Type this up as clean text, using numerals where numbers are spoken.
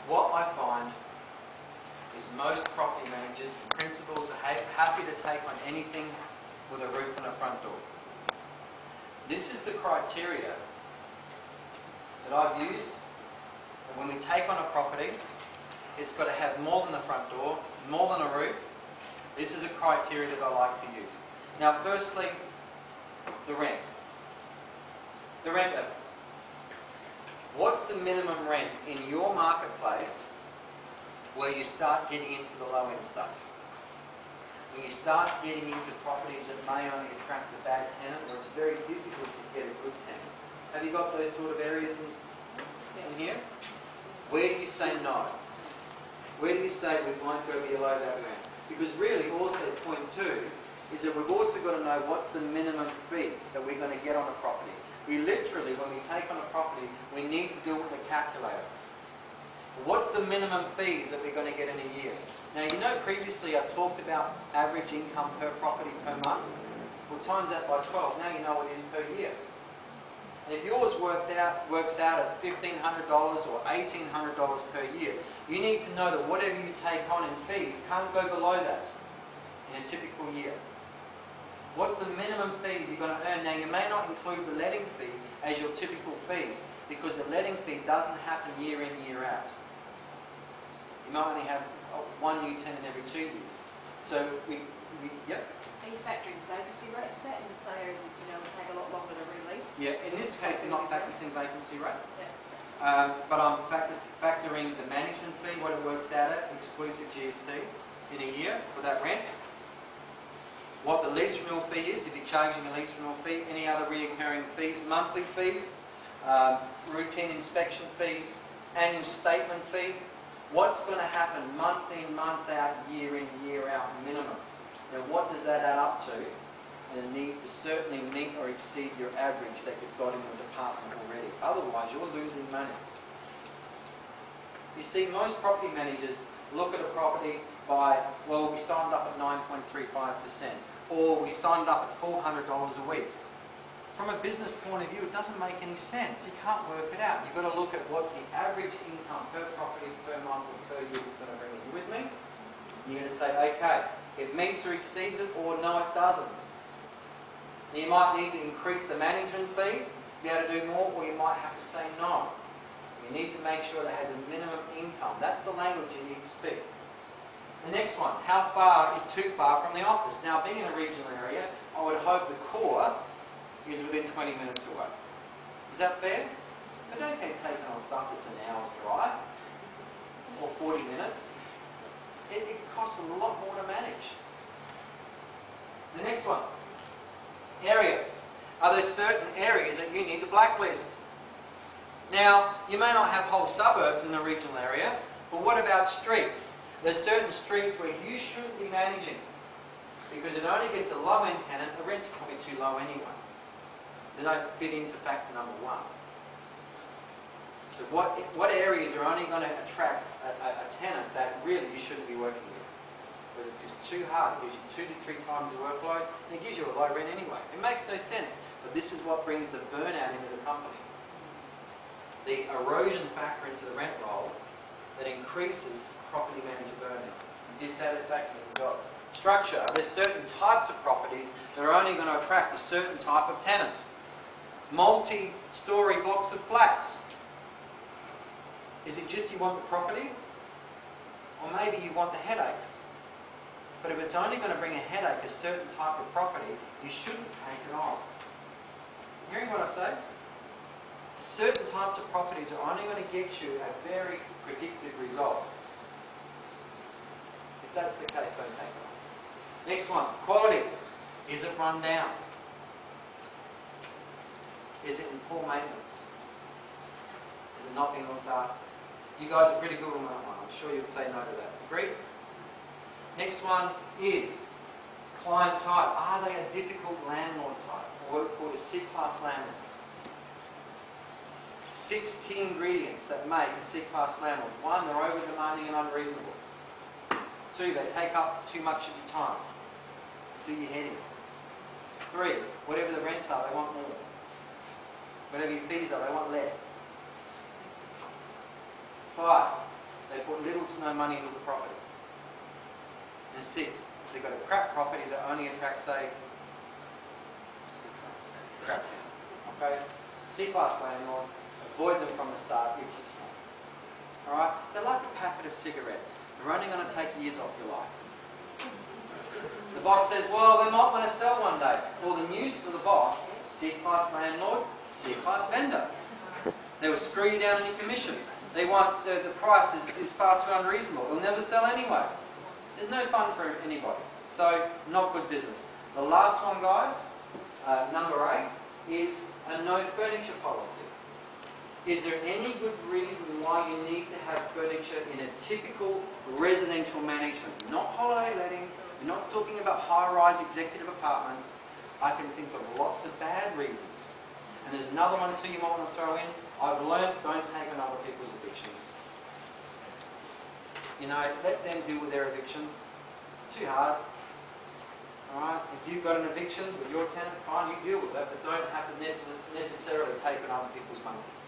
what I find is most property managers and principals are happy to take on anything with a roof and a front door. This is the criteria that I've used. And when we take on a property, it's got to have more than the front door, more than a roof. This is a criteria that I like to use. Now, firstly, the rent. The rent level. What's the minimum rent in your marketplace where you start getting into the low-end stuff? When you start getting into properties that may only attract a bad tenant, or it's very difficult to get a good tenant. Have you got those sort of areas in here? Where do you say no? Where do you say we won't go below that rent? Because really, also, point two, is that we've also got to know what's the minimum fee that we're going to get on a property. We literally, when we take on a property, we need to do it with a calculator. What's the minimum fees that we're going to get in a year? Now, you know previously I talked about average income per property per month. Well, times that by 12. Now you know what it is per year. And if yours works out at $1,500 or $1,800 per year, you need to know that whatever you take on in fees can't go below that in a typical year. What's the minimum fees you're going to earn? Now, you may not include the letting fee as your typical fees because the letting fee doesn't happen year in, year out. You might only have one new tenant every 2 years. So, yep. Are you factoring vacancy rate to that in some areas, will take a lot longer to release? Yeah, in this case, you're not factoring vacancy rate. Yeah. But I'm factoring the management fee, what it works out at, exclusive GST, in a year for that rent. What the lease renewal fee is, if you're charging a lease renewal fee, any other reoccurring fees, monthly fees, routine inspection fees, annual statement fee. What's going to happen month in, month out, year in, year out minimum? Now, what does that add up to? And it needs to certainly meet or exceed your average that you've got in your department already. Otherwise, you're losing money. You see, most property managers look at a property by, well, we signed up at 9.35%, or we signed up at $400 a week. From a business point of view, it doesn't make any sense. You can't work it out. You've got to look at what's the average income per property, per month, or per year that's going to bring it. You with me? You're going to say, okay, it meets or exceeds it, or no, it doesn't. You might need to increase the management fee to be able to do more, or you might have to say no. You need to make sure that it has a minimum income. That's the language you need to speak. The next one, how far is too far from the office? Now, being in a regional area, I would hope the core is within 20 minutes away. Is that fair? But don't keep taking on stuff that's an hour's drive or 40 minutes. It costs a lot more to manage. The next one, area. Are there certain areas that you need to blacklist? Now, you may not have whole suburbs in a regional area, but what about streets? There's certain streets where you shouldn't be managing because it only gets a low-end tenant. The rent's probably too low anyway. They don't fit into factor number one. So what areas are only going to attract a tenant that really you shouldn't be working with? Because it's just too hard. It gives you 2 to 3 times the workload, and it gives you a low rent anyway. It makes no sense, but this is what brings the burnout into the company. The erosion factor into the rent roll that increases property manager burnout, dissatisfaction with the job. Structure. There's certain types of properties that are only going to attract a certain type of tenant. Multi-story blocks of flats. Is it just you want the property? Or maybe you want the headaches? But if it's only going to bring a headache, a certain type of property, you shouldn't take it on. Hearing what I say? Certain types of properties are only going to get you a very predictive result. If that's the case, don't take it on. Next one, quality. Is it run down? Is it in poor maintenance? Is it not being looked after? You guys are pretty good on that one. I'm sure you'd say no to that. Agreed? Next one is client type. Are they a difficult landlord type? Or what we call a C-class landlord. 6 key ingredients that make a C-class landlord. 1, they're over-demanding and unreasonable. 2, they take up too much of your time. Do your head in. 3, whatever the rents are, they want more. Whatever your fees are, they want less. 5, they put little to no money into the property. And 6, they've got a crap property that only attracts a crap town. Okay? C-class landlord, avoid them from the start if you can. Alright? They're like a packet of cigarettes. They're only going to take years off your life. The boss says, well, they might want to sell one day. Well, the news to the boss, C-class landlord, C-class vendor. They will screw you down on your commission. They want, the price is far too unreasonable. They'll never sell anyway. There's no fun for anybody. So, not good business. The last one, guys, number 8, is a no furniture policy. Is there any good reason why you need to have furniture in a typical residential management? Not holiday letting, we're not talking about high-rise executive apartments. I can think of lots of bad reasons. And there's another one too you might want to throw in. I've learned don't take on other people's evictions. You know, let them deal with their evictions. It's too hard. Alright, if you've got an eviction with your tenant, fine, you deal with that, but don't have to necessarily take on other people's monkeys.